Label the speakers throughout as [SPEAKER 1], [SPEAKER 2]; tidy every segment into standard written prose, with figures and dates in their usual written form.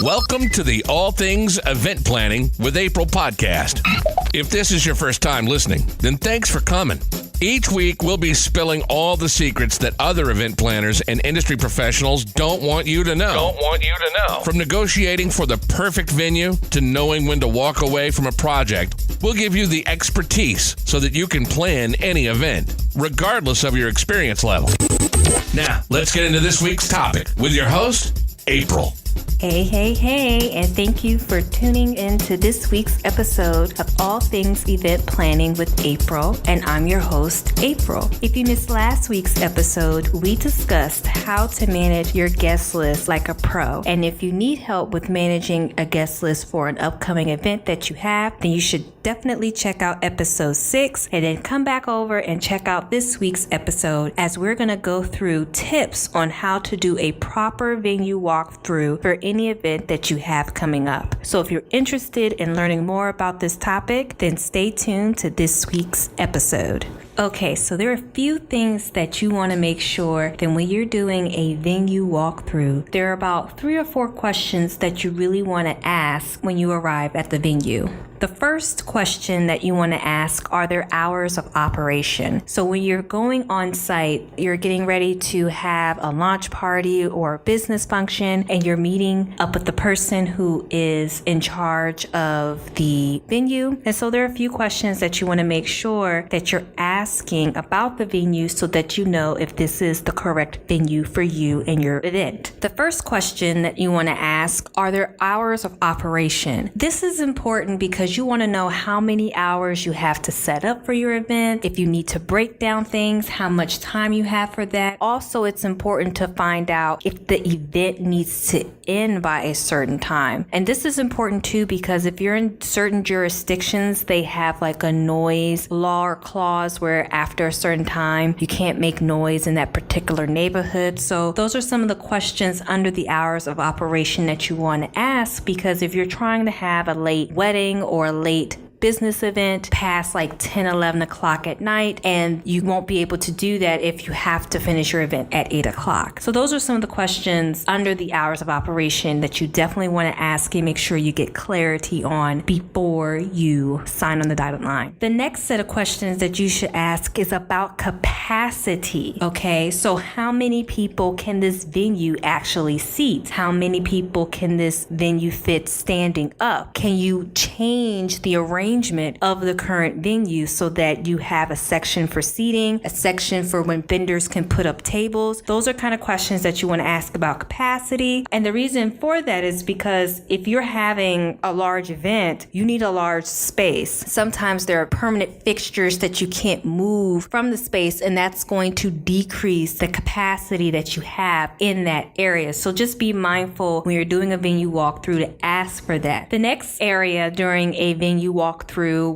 [SPEAKER 1] Welcome to the All Things Event Planning with April podcast. If this is your first time listening, then thanks for coming. Each week, we'll be spilling all the secrets that other event planners and industry professionals don't want you to know. From negotiating for the perfect venue to knowing when to walk away from a project, we'll give you the expertise so that you can plan any event, regardless of your experience level. Now, let's get into this week's topic with your host, April.
[SPEAKER 2] Hey, and thank you for tuning in to this week's episode of All Things Event Planning with April, and I'm your host, April. If you missed last week's episode, we discussed how to manage your guest list like a pro, and if you need help with managing a guest list for an upcoming event that you have, then you should definitely check out episode 6, and then come back over and check out this week's episode as we're going to go through tips on how to do a proper venue walkthrough for any event that you have coming up. So if you're interested in learning more about this topic, then stay tuned to this week's episode. Okay, so there are a few things that you want to make sure that when you're doing a venue walkthrough, there are about 3 or 4 questions that you really want to ask when you arrive at the venue. The first question that you want to ask are their hours of operation. So when you're going on site, you're getting ready to have a launch party or a business function, and you're meeting up with the person who is in charge of the venue. And so there are a few questions that you want to make sure that you're asking about the venue so that you know if this is the correct venue for you and your event. The first question that you want to ask are their hours of operation. This is important because you want to know how many hours you have to set up for your event, if you need to break down things, how much time you have for that. Also, it's important to find out if the event needs to end by a certain time. And this is important too because if you're in certain jurisdictions, they have like a noise law or clause where after a certain time, you can't make noise in that particular neighborhood. So those are some of the questions under the hours of operation that you want to ask, because if you're trying to have a late wedding or a late business event past like 10, 11 o'clock at night, and you won't be able to do that if you have to finish your event at 8 o'clock. So those are some of the questions under the hours of operation that you definitely want to ask and make sure you get clarity on before you sign on the dotted line. The next set of questions that you should ask is about capacity. Okay, so how many people can this venue actually seat? How many people can this venue fit standing up? Can you change the arrangement of the current venue so that you have a section for seating, a section for when vendors can put up tables? Those are kind of questions that you want to ask about capacity. And the reason for that is because if you're having a large event, you need a large space. Sometimes there are permanent fixtures that you can't move from the space, and that's going to decrease the capacity that you have in that area. So just be mindful when you're doing a venue walkthrough to ask for that. The next area during a venue walkthrough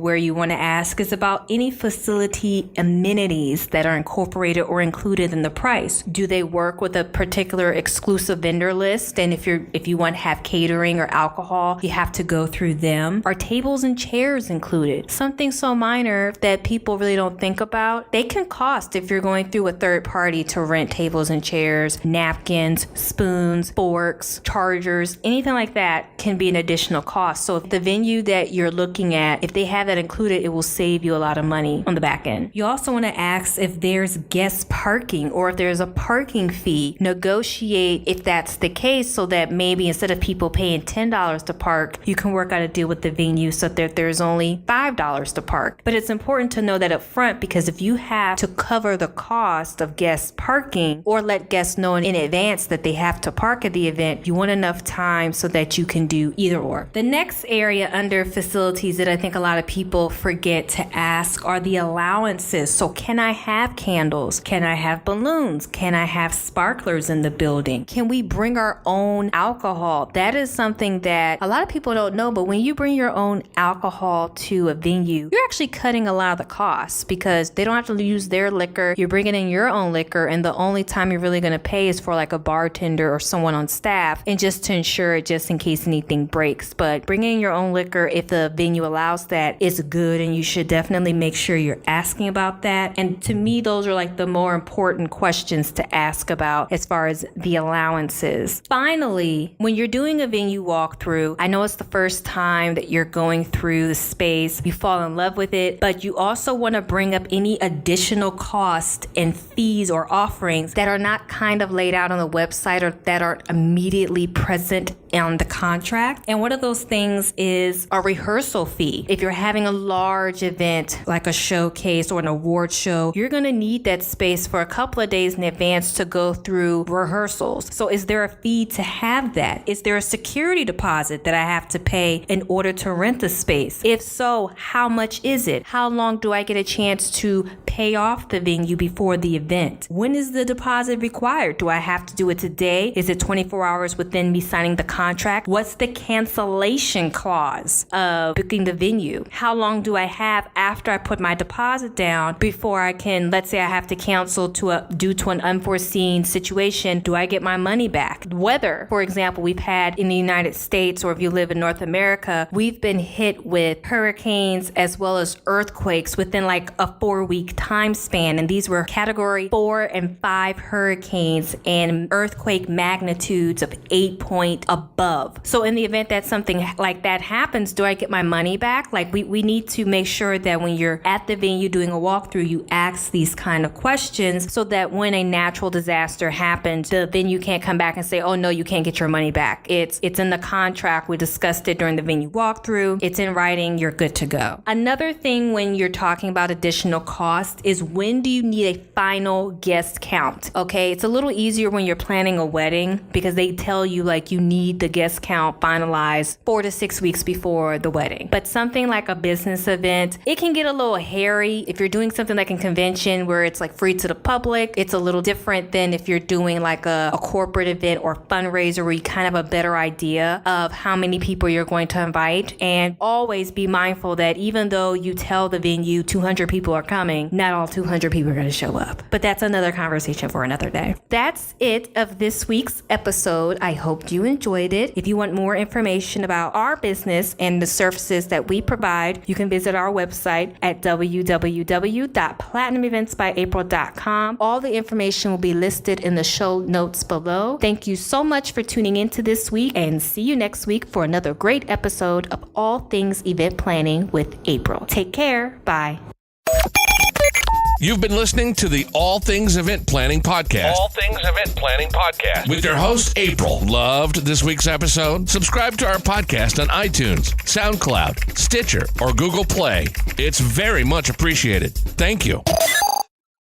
[SPEAKER 2] where you want to ask is about any facility amenities that are incorporated or included in the price. Do they work with a particular exclusive vendor list? And if you want to have catering or alcohol, you have to go through them. Are tables and chairs included? Something so minor that people really don't think about. They can cost if you're going through a third party to rent tables and chairs, napkins, spoons, forks, chargers, anything like that can be an additional cost. So if the venue that you're looking at, if they have that included, it will save you a lot of money on the back end. You also want to ask if there's guest parking or if there's a parking fee. Negotiate if that's the case so that maybe instead of people paying $10 to park, you can work out a deal with the venue so that there's only $5 to park. But it's important to know that up front, because if you have to cover the cost of guest parking or let guests know in advance that they have to park at the event, you want enough time so that you can do either or. The next area under facilities that I think a lot of people forget to ask are the allowances. So can I have candles? Can I have balloons? Can I have sparklers in the building? Can we bring our own alcohol? That is something that a lot of people don't know, but when you bring your own alcohol to a venue, you're actually cutting a lot of the costs because they don't have to use their liquor. You're bringing in your own liquor, and the only time you're really going to pay is for like a bartender or someone on staff, and just to ensure it just in case anything breaks. But bringing in your own liquor, if the venue allows allows that is good, and you should definitely make sure you're asking about that. And to me, those are like the more important questions to ask about as far as the allowances. Finally, when you're doing a venue walkthrough, I know it's the first time that you're going through the space, you fall in love with it, but you also want to bring up any additional cost and fees or offerings that are not kind of laid out on the website or that are immediately present on the contract. And one of those things is a rehearsal fee. If you're having a large event like a showcase or an award show, you're going to need that space for a couple of days in advance to go through rehearsals. So is there a fee to have that? Is there a security deposit that I have to pay in order to rent the space? If so, how much is it? How long do I get a chance to pay off the venue before the event? When is the deposit required? Do I have to do it today? Is it 24 hours within me signing the contract? What's the cancellation clause of booking the venue? How long do I have after I put my deposit down before I can, let's say I have to cancel due to an unforeseen situation, do I get my money back? Weather, for example, we've had in the United States, or if you live in North America, we've been hit with hurricanes as well as earthquakes within like a 4-week time span. And these were category 4 and 5 hurricanes and earthquake magnitudes of 8 point above. So in the event that something like that happens, do I get my money back? Like we need to make sure that when you're at the venue doing a walkthrough, you ask these kind of questions so that when a natural disaster happens, the venue can't come back and say, oh no, you can't get your money back. It's in the contract. We discussed it during the venue walkthrough. It's in writing. You're good to go. Another thing when you're talking about additional cost is when do you need a final guest count? Okay, it's a little easier when you're planning a wedding because they tell you like you need the guest count finalized 4 to 6 weeks before the wedding. But something like a business event, it can get a little hairy. If you're doing something like a convention where it's like free to the public, it's a little different than if you're doing like a corporate event or fundraiser where you kind of have a better idea of how many people you're going to invite. And always be mindful that even though you tell the venue 200 people are coming, not all 200 people are going to show up. But that's another conversation for another day. That's it of this week's episode. I hope you enjoyed it. If you want more information about our business and the services that we provide, you can visit our website at www.platinumeventsbyapril.com. All the information will be listed in the show notes below. Thank you so much for tuning into this week, and see you next week for another great episode of All Things Event Planning with April. Take care. Bye.
[SPEAKER 1] You've been listening to the All Things Event Planning Podcast.
[SPEAKER 3] All Things Event Planning Podcast.
[SPEAKER 1] With your host, April. Loved this week's episode? Subscribe to our podcast on iTunes, SoundCloud, Stitcher, or Google Play. It's very much appreciated. Thank you.